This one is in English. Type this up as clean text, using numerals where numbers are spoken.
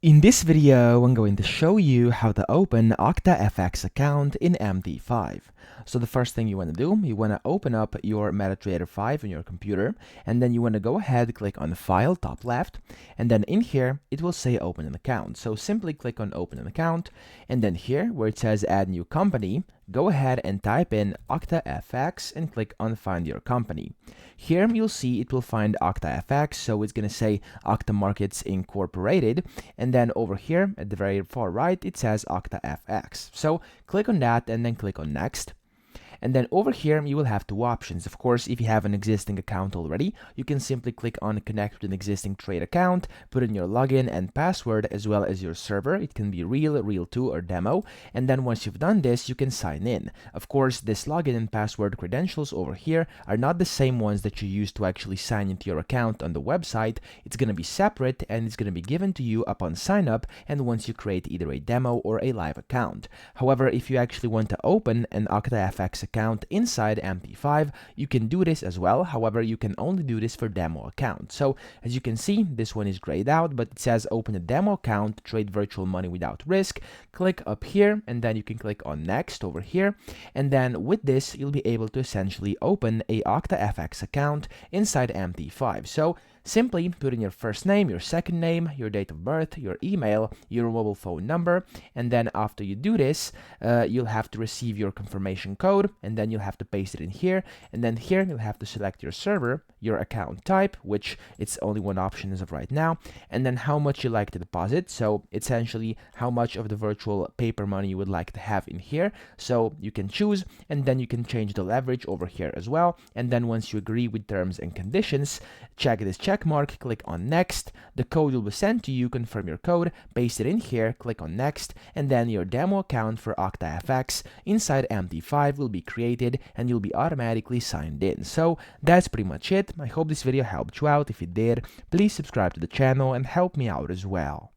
In this video, I'm going to show you how to open OctaFX account in MT5. So the first thing you want to do, you want to open up your MetaTrader 5 on your computer, and then you want to go ahead, click on File, top left, and then in here, it will say Open an Account. So simply click on Open an Account, and then here, where it says Add New Company, go ahead and type in OctaFX and click on Find Your Company. Here you'll see it will find OctaFX, so it's going to say Octa Markets Incorporated, and then over here at the very far right it says OctaFX. So click on that and then click on Next. And then over here, you will have two options. Of course, if you have an existing account already, you can simply click on Connect with an existing trade account, put in your login and password as well as your server. It can be real, real2, or demo. And then once you've done this, you can sign in. Of course, this login and password credentials over here are not the same ones that you use to actually sign into your account on the website. It's going to be separate and it's going to be given to you upon sign up and once you create either a demo or a live account. However, if you actually want to open an OctaFX account inside MT5, you can do this as well. However, you can only do this for demo account. So as you can see, this one is grayed out, but it says open a demo account, trade virtual money without risk. Click up here and then you can click on next over here. And then with this, you'll be able to essentially open a OctaFX account inside MT5. So simply put in your first name, your second name, your date of birth, your email, your mobile phone number, and then after you do this, you'll have to receive your confirmation code, and then you'll have to paste it in here, and then here you'll have to select your server, your account type, which it's only one option as of right now, and then how much you like to deposit, so essentially how much of the virtual paper money you would like to have in here, so you can choose, and then you can change the leverage over here as well, and then once you agree with terms and conditions, check this check mark, click on next, the code will be sent to you, confirm your code, paste it in here, click on next, and then your demo account for OctaFX inside MT5 will be created and you'll be automatically signed in. So that's pretty much it. I hope this video helped you out. If it did, please subscribe to the channel and help me out as well.